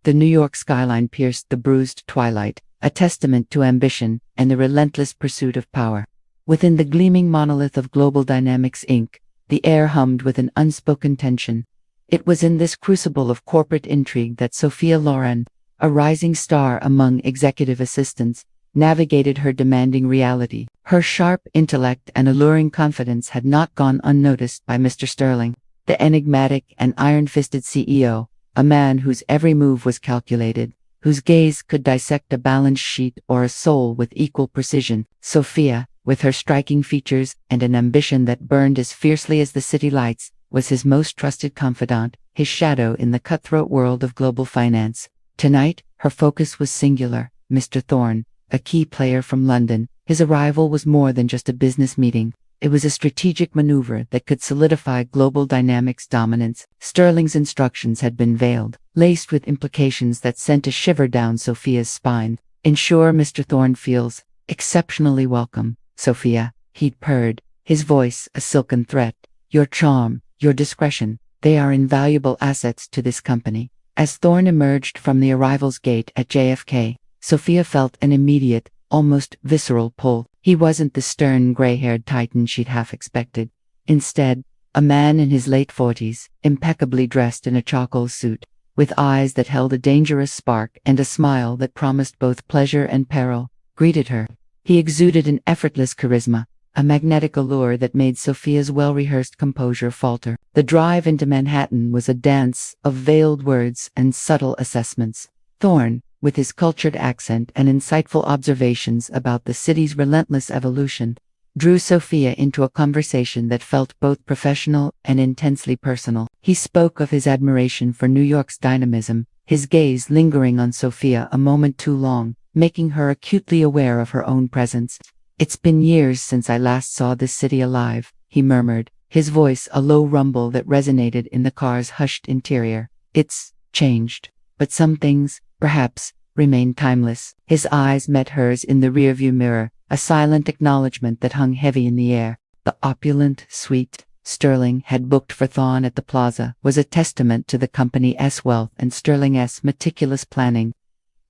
The New York skyline pierced the bruised twilight, a testament to ambition and the relentless pursuit of power. Within the gleaming monolith of Global Dynamics Inc., the air hummed with an unspoken tension. It was in this crucible of corporate intrigue that Sophia Loren, a rising star among executive assistants, navigated her demanding reality. Her sharp intellect and alluring confidence had not gone unnoticed by Mr. Sterling, the enigmatic and iron-fisted CEO, a man whose every move was calculated, whose gaze could dissect a balance sheet or a soul with equal precision. Sophia, with her striking features and an ambition that burned as fiercely as the city lights, was his most trusted confidant, his shadow in the cutthroat world of global finance. Tonight, her focus was singular. Mr. Thorne, a key player from London, his arrival was more than just a business meeting. It was a strategic maneuver that could solidify Global Dynamics' dominance. Sterling's instructions had been veiled, laced with implications that sent a shiver down Sophia's spine. Ensure Mr. Thorne feels exceptionally welcome, Sophia, he'd purred, his voice a silken threat. Your charm, your discretion, they are invaluable assets to this company. As Thorne emerged from the arrivals gate at JFK, Sophia felt an immediate, almost visceral pull. He wasn't the stern, gray-haired titan she'd half expected. Instead, a man in his late 40s, impeccably dressed in a charcoal suit, with eyes that held a dangerous spark and a smile that promised both pleasure and peril, greeted her. He exuded an effortless charisma, a magnetic allure that made Sophia's well-rehearsed composure falter. The drive into Manhattan was a dance of veiled words and subtle assessments. Thorne, with his cultured accent and insightful observations about the city's relentless evolution, drew Sophia into a conversation that felt both professional and intensely personal. He spoke of his admiration for New York's dynamism, his gaze lingering on Sophia a moment too long, making her acutely aware of her own presence. It's been years since I last saw this city alive, he murmured, his voice a low rumble that resonated in the car's hushed interior. It's changed, but some things, perhaps, remain timeless. His eyes met hers in the rearview mirror, a silent acknowledgement that hung heavy in the air. The opulent suite Sterling had booked for Thorne at the plaza was a testament to the company's wealth and Sterling's meticulous planning.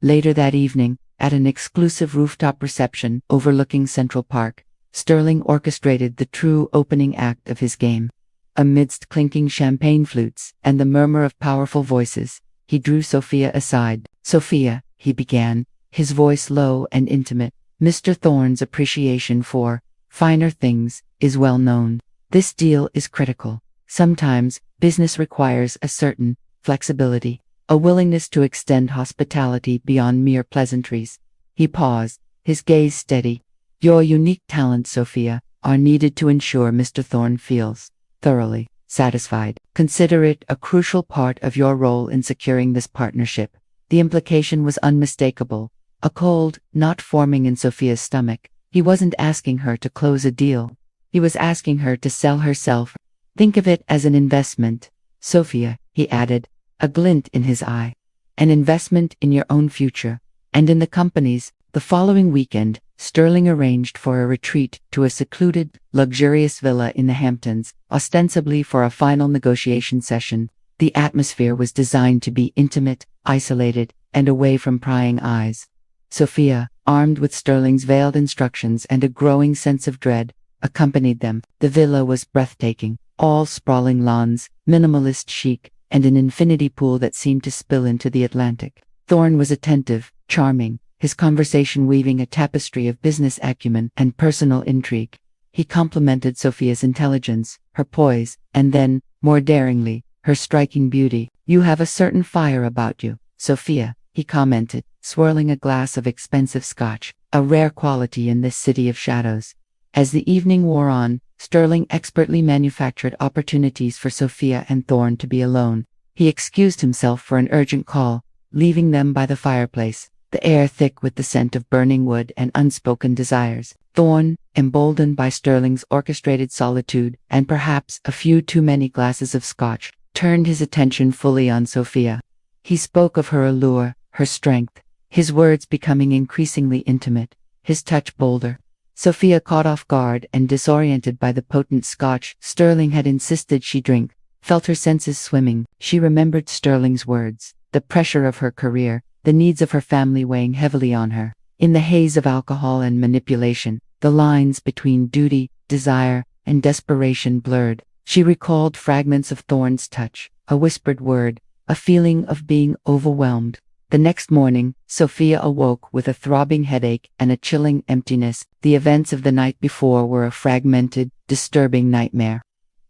Later that evening, at an exclusive rooftop reception overlooking Central Park, Sterling orchestrated the true opening act of his game. Amidst clinking champagne flutes and the murmur of powerful voices, he drew Sophia aside. Sophia, he began, his voice low and intimate, Mr. Thorne's appreciation for finer things is well known. This deal is critical. Sometimes, business requires a certain flexibility, a willingness to extend hospitality beyond mere pleasantries. He paused, his gaze steady. Your unique talents, Sophia, are needed to ensure Mr. Thorne feels thoroughly satisfied. Consider it a crucial part of your role in securing this partnership. The implication was unmistakable, a cold knot forming in Sophia's stomach. He wasn't asking her to close a deal. He was asking her to sell herself. Think of it as an investment, Sophia, he added, a glint in his eye. An investment in your own future, and in the company's. The following weekend, Sterling arranged for a retreat to a secluded, luxurious villa in the Hamptons, ostensibly for a final negotiation session. The atmosphere was designed to be intimate, isolated, and away from prying eyes. Sophia, armed with Sterling's veiled instructions and a growing sense of dread, accompanied them. The villa was breathtaking, all sprawling lawns, minimalist chic, and an infinity pool that seemed to spill into the Atlantic. Thorne was attentive, charming, his conversation weaving a tapestry of business acumen and personal intrigue. He complimented Sophia's intelligence, her poise, and then, more daringly, her striking beauty. You have a certain fire about you, Sophia, he commented, swirling a glass of expensive scotch, a rare quality in this city of shadows. As the evening wore on, Sterling expertly manufactured opportunities for Sophia and Thorne to be alone. He excused himself for an urgent call, leaving them by the fireplace, the air thick with the scent of burning wood and unspoken desires. Thorne, emboldened by Sterling's orchestrated solitude and perhaps a few too many glasses of scotch, turned his attention fully on Sophia. He spoke of her allure, her strength, his words becoming increasingly intimate, his touch bolder. Sophia, caught off guard and disoriented by the potent scotch Sterling had insisted she drink, felt her senses swimming. She remembered Sterling's words. the pressure of her career, the needs of her family weighing heavily on her. In the haze of alcohol and manipulation, the lines between duty, desire, and desperation blurred. She recalled fragments of Thorne's touch, a whispered word, a feeling of being overwhelmed. The next morning, Sophia awoke with a throbbing headache and a chilling emptiness. The events of the night before were a fragmented, disturbing nightmare.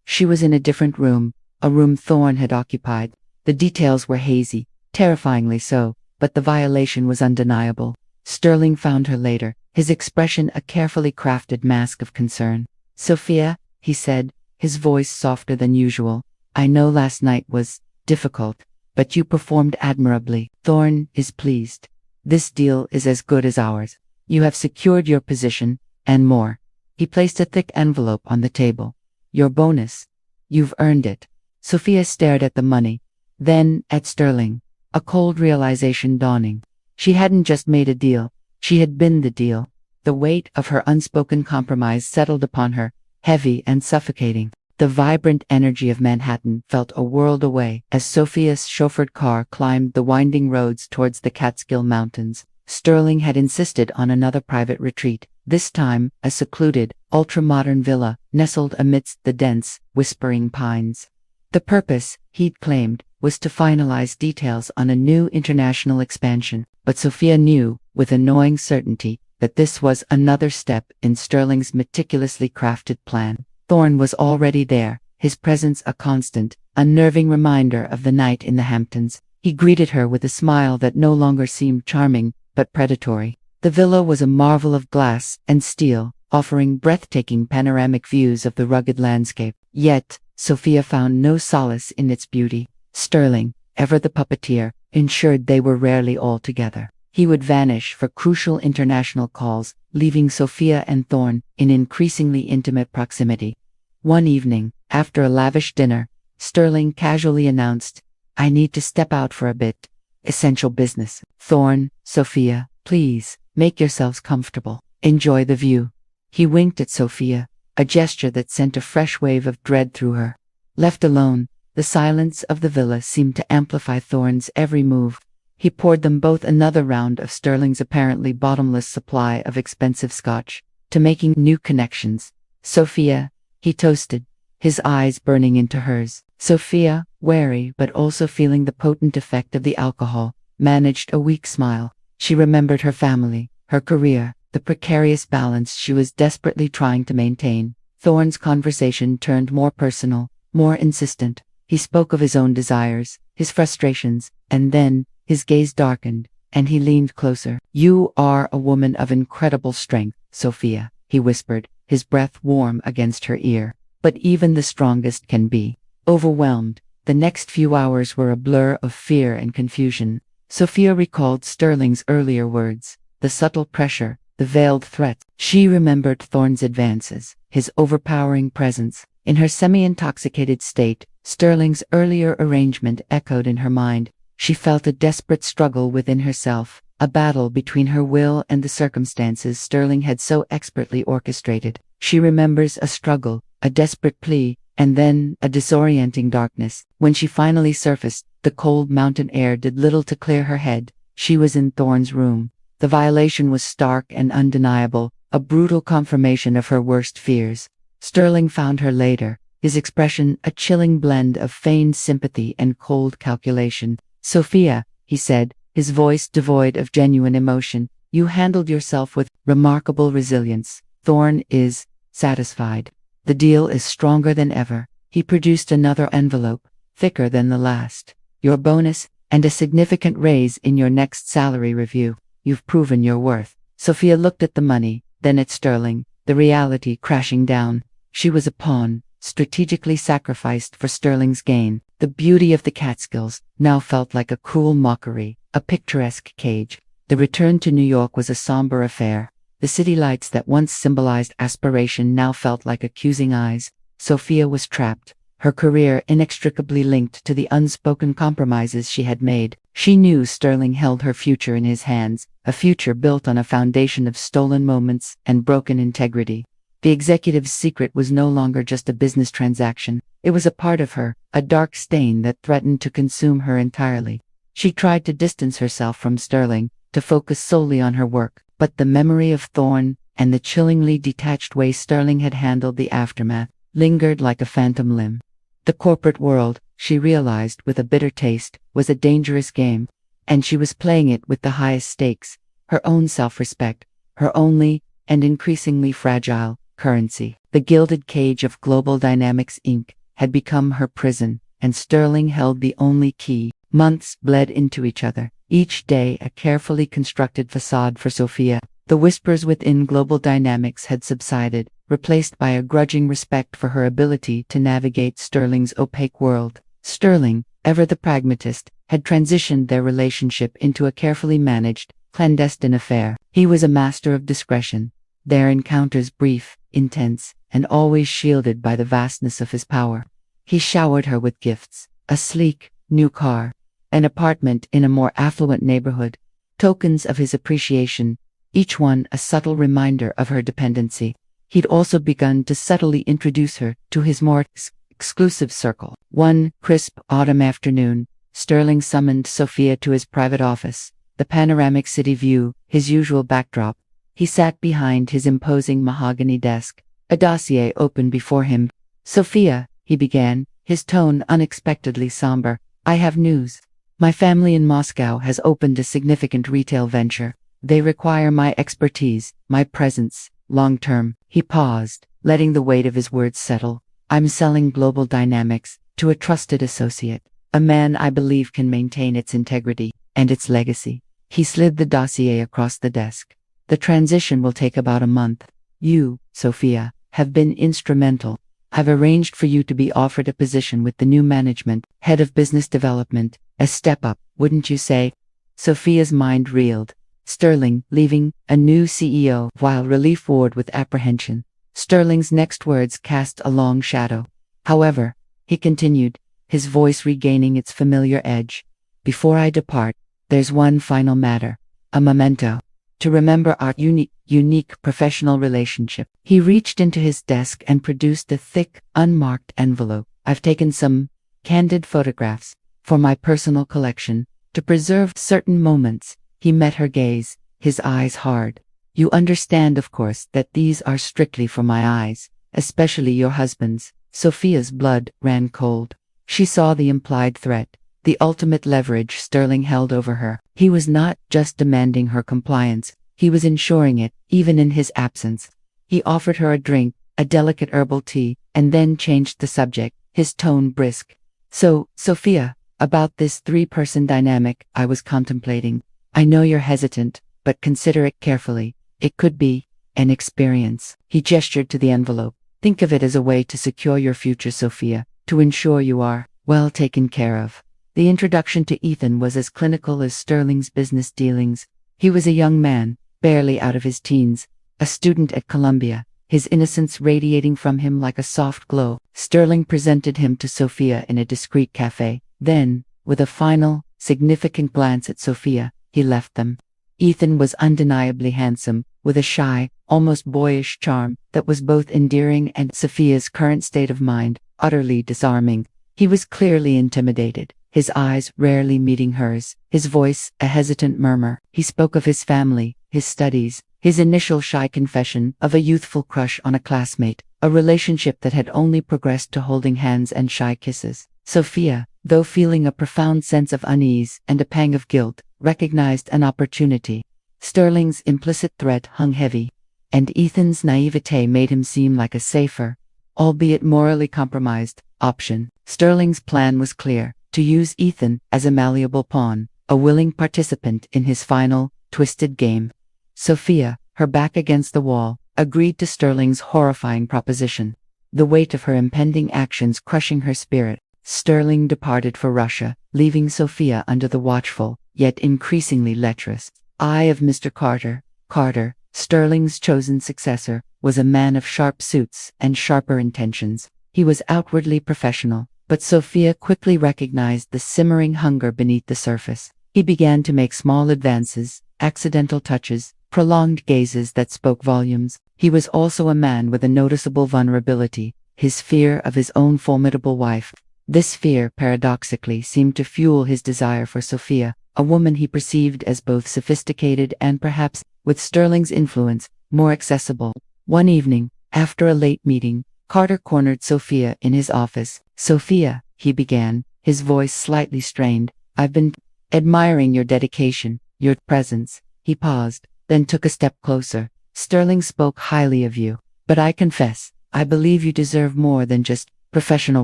She was in a different room, a room Thorne had occupied. The details were hazy, terrifyingly so, but the violation was undeniable. Sterling found her later, his expression a carefully crafted mask of concern. "Sophia," he said, his voice softer than usual, "I know last night was difficult, but you performed admirably. Thorne is pleased. This deal is as good as ours. You have secured your position, and more." He placed a thick envelope on the table. "Your bonus. You've earned it." Sophia stared at the money, then at Sterling, a cold realization dawning. She hadn't just made a deal, she had been the deal. The weight of her unspoken compromise settled upon her, heavy and suffocating. The vibrant energy of Manhattan felt a world away as Sophia's chauffeured car climbed the winding roads towards the Catskill Mountains. Sterling had insisted on another private retreat, this time a secluded, ultra-modern villa nestled amidst the dense, whispering pines. The purpose, he'd claimed, was to finalize details on a new international expansion, but Sophia knew, with annoying certainty, that this was another step in Sterling's meticulously crafted plan. Thorne was already there, his presence a constant, unnerving reminder of the night in the Hamptons. He greeted her with a smile that no longer seemed charming, but predatory. The villa was a marvel of glass and steel, offering breathtaking panoramic views of the rugged landscape. Yet, Sophia found no solace in its beauty. Sterling, ever the puppeteer, ensured they were rarely all together. He would vanish for crucial international calls, leaving Sophia and Thorne in increasingly intimate proximity. One evening, after a lavish dinner, Sterling casually announced, "I need to step out for a bit. Essential business." "Thorne, Sophia, please, make yourselves comfortable. Enjoy the view." He winked at Sophia, a gesture that sent a fresh wave of dread through her. Left alone, the silence of the villa seemed to amplify Thorne's every move. He poured them both another round of Sterling's apparently bottomless supply of expensive scotch. "To making new connections, Sophia," he toasted, his eyes burning into hers. Sophia, wary but also feeling the potent effect of the alcohol, managed a weak smile. She remembered her family, her career, the precarious balance she was desperately trying to maintain. Thorne's conversation turned more personal, more insistent. He spoke of his own desires, his frustrations, and then, his gaze darkened, and he leaned closer. "You are a woman of incredible strength, Sophia," he whispered, his breath warm against her ear. "But even the strongest can be overwhelmed." The next few hours were a blur of fear and confusion. Sophia recalled Sterling's earlier words, the subtle pressure, the veiled threat. She remembered Thorne's advances, his overpowering presence. In her semi-intoxicated state, Sterling's earlier arrangement echoed in her mind. She felt a desperate struggle within herself, a battle between her will and the circumstances Sterling had so expertly orchestrated. She remembers a struggle, a desperate plea, and then a disorienting darkness. When she finally surfaced, the cold mountain air did little to clear her head. She was in Thorne's room. The violation was stark and undeniable, a brutal confirmation of her worst fears. Sterling found her later, his expression a chilling blend of feigned sympathy and cold calculation. "Sophia," he said, his voice devoid of genuine emotion, "you handled yourself with remarkable resilience. Thorne is satisfied. The deal is stronger than ever." He produced another envelope, thicker than the last. "Your bonus, and a significant raise in your next salary review. You've proven your worth." Sophia looked at the money, then at Sterling, the reality crashing down. She was a pawn, strategically sacrificed for Sterling's gain. The beauty of the Catskills now felt like a cruel mockery, a picturesque cage. The return to New York was a somber affair. The city lights that once symbolized aspiration now felt like accusing eyes. Sophia was trapped, her career inextricably linked to the unspoken compromises she had made. She knew Sterling held her future in his hands, a future built on a foundation of stolen moments and broken integrity. The executive's secret was no longer just a business transaction. It was a part of her, a dark stain that threatened to consume her entirely. She tried to distance herself from Sterling, to focus solely on her work, but the memory of Thorne, and the chillingly detached way Sterling had handled the aftermath, lingered like a phantom limb. The corporate world, she realized with a bitter taste, was a dangerous game, and she was playing it with the highest stakes, her own self-respect, her only, and increasingly fragile, currency. The gilded cage of Global Dynamics Inc. had become her prison, and Sterling held the only key. Months bled into each other, each day a carefully constructed facade for Sophia. The whispers within Global Dynamics had subsided, replaced by a grudging respect for her ability to navigate Sterling's opaque world. Sterling, ever the pragmatist, had transitioned their relationship into a carefully managed, clandestine affair. He was a master of discretion, their encounters brief, intense, and always shielded by the vastness of his power. He showered her with gifts, a sleek, new car, an apartment in a more affluent neighborhood, tokens of his appreciation, each one a subtle reminder of her dependency. He'd also begun to subtly introduce her to his more exclusive circle. One crisp autumn afternoon, Sterling summoned Sophia to his private office, the panoramic city view, his usual backdrop. He sat behind his imposing mahogany desk, a dossier open before him. "Sophia," he began, his tone unexpectedly somber, "I have news. My family in Moscow has opened a significant retail venture. They require my expertise, my presence, long-term." He paused, letting the weight of his words settle. "I'm selling Global Dynamics to a trusted associate, a man I believe can maintain its integrity and its legacy." He slid the dossier across the desk. "The transition will take about a month. You, Sophia, have been instrumental. I've arranged for you to be offered a position with the new management, head of business development, a step up, wouldn't you say?" Sophia's mind reeled. Sterling leaving, a new CEO, while relief warred with apprehension. Sterling's next words cast a long shadow. "However," he continued, his voice regaining its familiar edge, "before I depart, there's one final matter, a memento, to remember our unique professional relationship." He reached into his desk and produced a thick, unmarked envelope. "I've taken some candid photographs for my personal collection to preserve certain moments." He met her gaze, his eyes hard. "You understand, of course, that these are strictly for my eyes, especially your husband's." Sophia's blood ran cold. She saw the implied threat, the ultimate leverage Sterling held over her. He was not just demanding her compliance, he was ensuring it, even in his absence. He offered her a drink, a delicate herbal tea, and then changed the subject, his tone brisk. "So, Sophia, about this three-person dynamic I was contemplating. I know you're hesitant, but consider it carefully. It could be an experience." He gestured to the envelope. "Think of it as a way to secure your future, Sophia, to ensure you are well taken care of." The introduction to Ethan was as clinical as Sterling's business dealings. He was a young man, barely out of his teens, a student at Columbia, his innocence radiating from him like a soft glow. Sterling presented him to Sophia in a discreet cafe. Then, with a final, significant glance at Sophia, he left them. Ethan was undeniably handsome, with a shy, almost boyish charm that was both endearing and, Sophia's current state of mind, utterly disarming. He was clearly intimidated, his eyes rarely meeting hers, his voice a hesitant murmur. He spoke of his family, his studies, his initial shy confession of a youthful crush on a classmate, a relationship that had only progressed to holding hands and shy kisses. Sophia, though feeling a profound sense of unease and a pang of guilt, recognized an opportunity. Sterling's implicit threat hung heavy, and Ethan's naivete made him seem like a safer, albeit morally compromised, option. Sterling's plan was clear: to use Ethan as a malleable pawn, a willing participant in his final, twisted game. Sophia, her back against the wall, agreed to Sterling's horrifying proposition, the weight of her impending actions crushing her spirit. Sterling departed for Russia, leaving Sophia under the watchful, yet increasingly lecherous eye of Mr. Carter. Carter, Sterling's chosen successor, was a man of sharp suits and sharper intentions. He was outwardly professional, but Sophia quickly recognized the simmering hunger beneath the surface. He began to make small advances, accidental touches, prolonged gazes that spoke volumes. He was also a man with a noticeable vulnerability, his fear of his own formidable wife. This fear, paradoxically, seemed to fuel his desire for Sophia, a woman he perceived as both sophisticated and perhaps, with Sterling's influence, more accessible. One evening, after a late meeting, Carter cornered Sophia in his office. "Sophia," he began, his voice slightly strained, "I've been admiring your dedication, your presence." He paused, then took a step closer. "Sterling spoke highly of you, but I confess, I believe you deserve more than just professional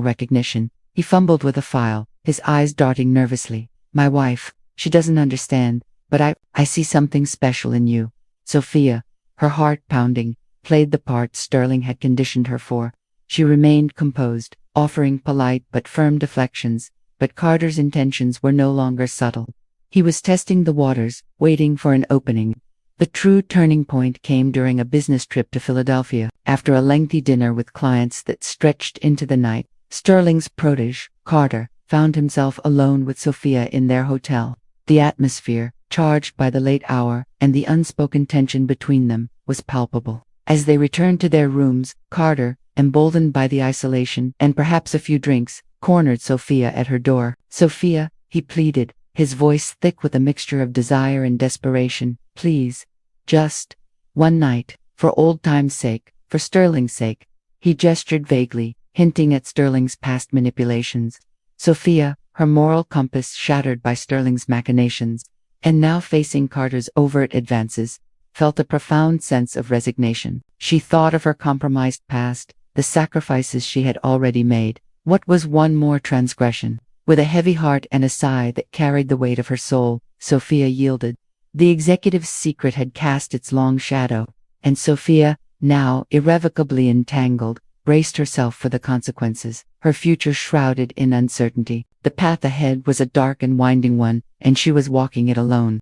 recognition." He fumbled with a file, his eyes darting nervously. "My wife, she doesn't understand, but I see something special in you." Sophia, her heart pounding, played the part Sterling had conditioned her for. She remained composed, offering polite but firm deflections, but Carter's intentions were no longer subtle. He was testing the waters, waiting for an opening. The true turning point came during a business trip to Philadelphia. After a lengthy dinner with clients that stretched into the night, Sterling's protege, Carter, found himself alone with Sophia in their hotel. The atmosphere, charged by the late hour and the unspoken tension between them, was palpable. As they returned to their rooms, Carter, emboldened by the isolation and perhaps a few drinks, cornered Sophia at her door. "Sophia," he pleaded, his voice thick with a mixture of desire and desperation, "please, just one night, for old time's sake, for Sterling's sake." He gestured vaguely, hinting at Sterling's past manipulations. Sophia, her moral compass shattered by Sterling's machinations, and now facing Carter's overt advances, felt a profound sense of resignation. She thought of her compromised past, the sacrifices she had already made. What was one more transgression? With a heavy heart and a sigh that carried the weight of her soul, Sophia yielded. The executive's secret had cast its long shadow, and Sophia, now irrevocably entangled, braced herself for the consequences, her future shrouded in uncertainty. The path ahead was a dark and winding one, and she was walking it alone.